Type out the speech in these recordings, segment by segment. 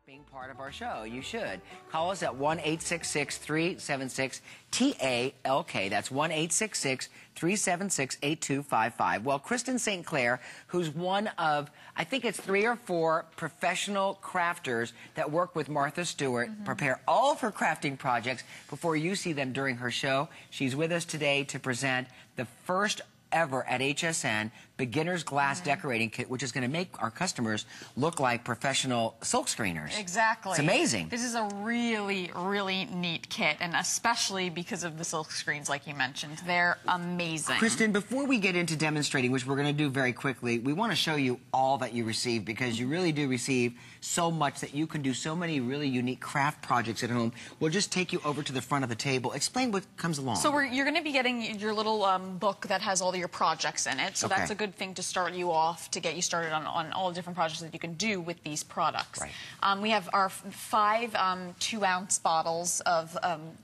being part of our show. You should. Call us at 1-866-376-TALK. That's 1-866-376-8255. Well, Kristen St. Clair, who's one of, I think it's 3 or 4 professional crafters that work with Martha Stewart, prepare all of her crafting projects before you see them during her show. She's with us today to present the first ever at HSN beginner's glass decorating kit, which is going to make our customers look like professional silk screeners. Exactly. It's amazing. This is a really, really neat kit, and especially because of the silk screens, like you mentioned. They're amazing. Kristen, before we get into demonstrating, which we're going to do very quickly, we want to show you all that you receive, because you really do receive so much that you can do so many really unique craft projects at home. We'll just take you over to the front of the table. Explain what comes along. So you're going to be getting your little book that has all your projects in it. So that's a good thing to start you off, to get you started on all the different projects that you can do with these products. Right. We have our 5 2-ounce bottles of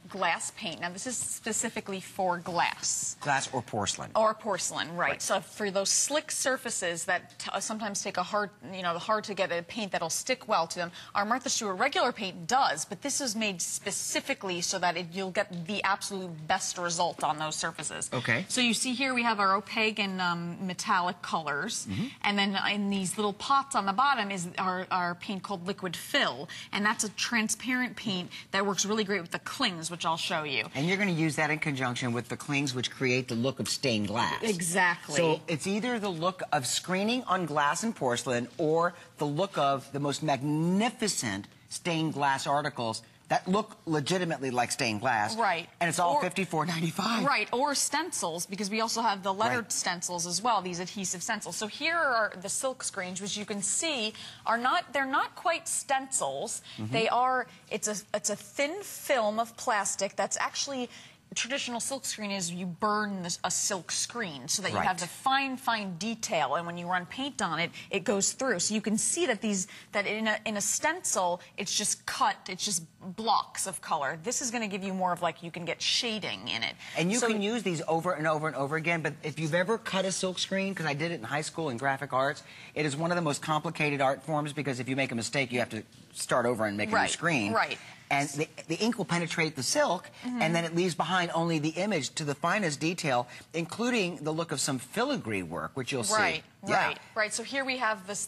glass paint. Now, this is specifically for glass. Glass or porcelain. Or porcelain, right. So for those slick surfaces that sometimes take hard to get a paint that'll stick well to them, our Martha Stewart regular paint does, but this is made specifically so that you'll get the absolute best result on those surfaces. Okay. So you see here we have our opaque and metallic colors, and then in these little pots on the bottom is our paint called Liquid Fill, and that's a transparent paint that works really great with the clings, which I'll show you. And you're going to use that in conjunction with the clings, which create the look of stained glass. Exactly. So it's either the look of screening on glass and porcelain, or the look of the most magnificent stained glass articles that look legitimately like stained glass. Right. And it's all $54.95. Right, or stencils, because we also have the lettered stencils as well, these adhesive stencils. So here are the silk screens, which you can see they're not quite stencils. They are, it's a thin film of plastic that's actually, traditional silk screen is you burn a silk screen so that you have the fine detail, and when you run paint on it, it goes through. So you can see that in a stencil, it's just cut, it's just blocks of color. This is going to give you more of, like, you can get shading in it. And you can use these over and over and over again, but if you've ever cut a silk screen, because I did it in high school in graphic arts, it is one of the most complicated art forms, because if you make a mistake, you have to start over and make a new screen. Right. And the ink will penetrate the silk, and then it leaves behind only the image to the finest detail, including the look of some filigree work, which you'll see. Right. So here we have this,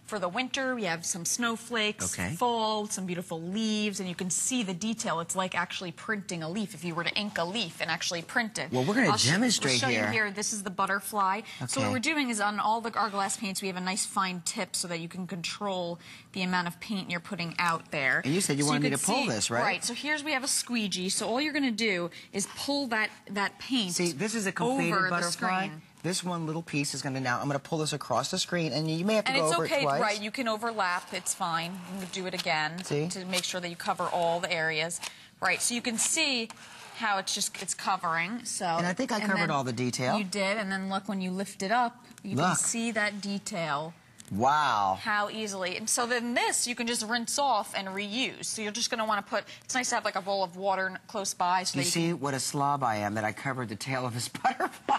for the winter, we have some snowflakes, fall, some beautiful leaves, and you can see the detail. It's like actually printing a leaf, if you were to ink a leaf and actually print it. Well, we're going to demonstrate here. I'll show you here. This is the butterfly. So what we're doing is, on all our glass paints, we have a nice fine tip so that you can control the amount of paint you're putting out there. And you said you wanted me to pull this, right? Right. So we have a squeegee. So all you're going to do is pull that paint. See, this is a completed over butterfly. This one little piece is going to I'm going to pull this across the screen, and you may have to go over it twice. Right, you can overlap, it's fine. You can do it again to make sure that you cover all the areas. Right, so you can see how it's covering. So, and I think I covered all the detail. You did, and then look, when you lift it up, you can see that detail. Wow. How easily. And so then this, you can just rinse off and reuse. So you're just going to want to put, it's nice to have like a bowl of water close by. So you see what a slob I am, that I covered the tail of this butterfly.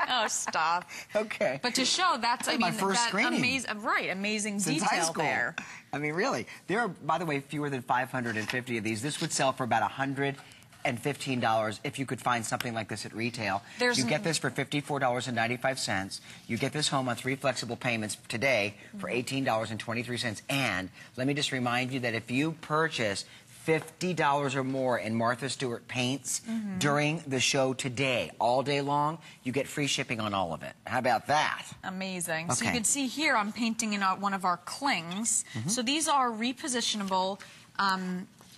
Oh, stop. Okay. But to show, that's, my first screening. Amazing Since detail high school. there. I mean, really. There are, by the way, fewer than 550 of these. This would sell for about $115 if you could find something like this at retail. You get this for $54.95. You get this home on 3 flexible payments today for $18.23. And let me just remind you that if you purchase $50 or more in Martha Stewart paints during the show today, all day long, you get free shipping on all of it. How about that? Amazing. So you can see here I'm painting in one of our clings. So these are repositionable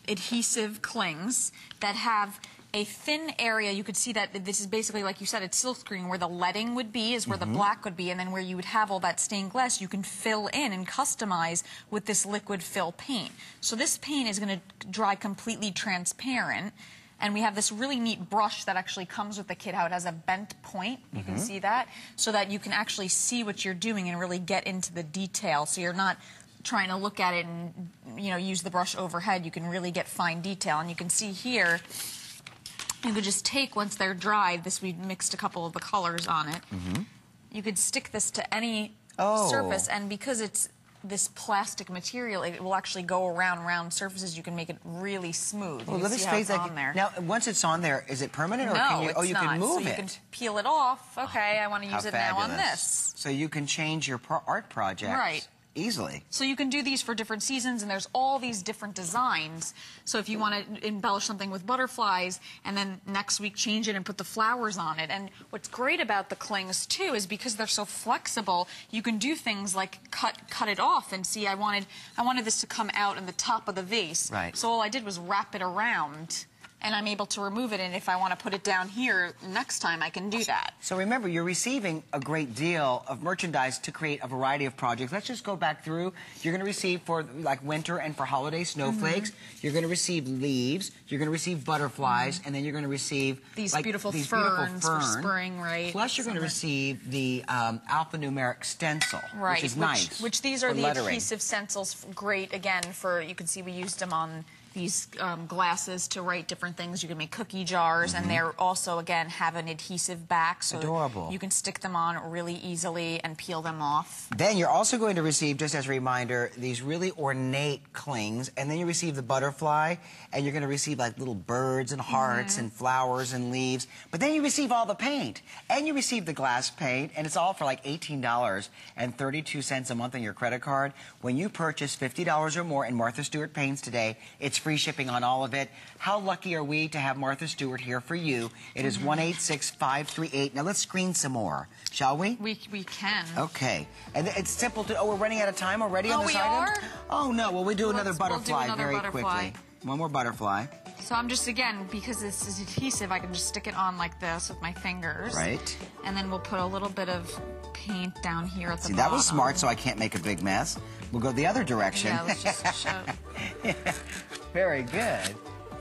adhesive clings that have a thin area. You could see that this is basically, like you said, it's silk screen. Where the leading would be is where the black would be, and then where you would have all that stained glass, you can fill in and customize with this liquid fill paint. So this paint is going to dry completely transparent. And we have this really neat brush that actually comes with the kit, how it has a bent point. You can see that, so that you can actually see what you're doing and really get into the detail. So you're not trying to look at it and use the brush overhead. You can really get fine detail. And you can see here, you could just take, once they're dried, we mixed a couple of the colors on it. You could stick this to any surface, and because it's this plastic material, it will actually go around round surfaces. You can make it really smooth. Well, you let see it how stay it's on there. Now, once it's on there, is it permanent, or no, can you? It's Oh, you not. can move so it. You can peel it off. Okay, I want to use it now on this. So you can change your art project easily. So you can do these for different seasons, and there's all these different designs. So if you want to embellish something with butterflies, and then next week change it and put the flowers on it. And what's great about the clings too is because they're so flexible, you can do things like cut it off and see. I wanted this to come out in the top of the vase. Right. So all I did was wrap it around, and I'm able to remove it, and if I want to put it down here next time, I can do that. So remember, you're receiving a great deal of merchandise to create a variety of projects. Let's just go back through. You're going to receive for like winter and for holiday snowflakes. You're going to receive leaves. You're going to receive butterflies, and then you're going to receive these beautiful ferns for spring, right? Plus, you're going to receive the alphanumeric stencil, which is nice. Which these are the adhesive stencils, great again for. You can see we used them on these glasses to write different things. You can make cookie jars, and they're also, again, have an adhesive back, so adorable. You can stick them on really easily and peel them off. Then you're also going to receive, just as a reminder, these really ornate clings, and then you receive the butterfly, and you're going to receive like little birds and hearts and flowers and leaves. But then you receive all the paint, and you receive the glass paint, and it's all for like $18.32 a month on your credit card. When you purchase $50 or more in Martha Stewart paints today, it's free shipping on all of it. How lucky are we to have Martha Stewart here for you? It is 1-866-538. Now let's screen some more, shall we? We can. Okay. And it's simple to... Oh, we're running out of time already on this item? Oh, we are? Oh, no. Well, we do another butterfly very butterfly. quickly. One more butterfly. So I'm just, again, because this is adhesive, I can just stick it on like this with my fingers. Right. And then we'll put a little bit of paint down here at the bottom. That was smart, so I can't make a big mess. We'll go the other direction. Yeah, let's just show. Yeah. Very good.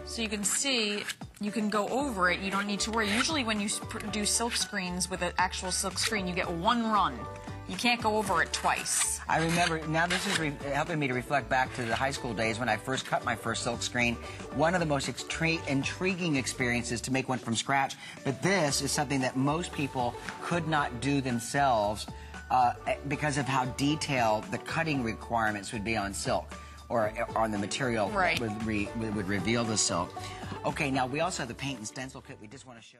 So you can see, you can go over it. You don't need to worry. Usually when you do silk screens with an actual silk screen, you get one run. You can't go over it twice. I remember, now this is helping me to reflect back to the high school days when I first cut my first silk screen. One of the most intriguing experiences to make one from scratch. But this is something that most people could not do themselves because of how detailed the cutting requirements would be on silk. Or on the material that would reveal the silk. Okay, now we also have the paint and stencil kit. We just want to show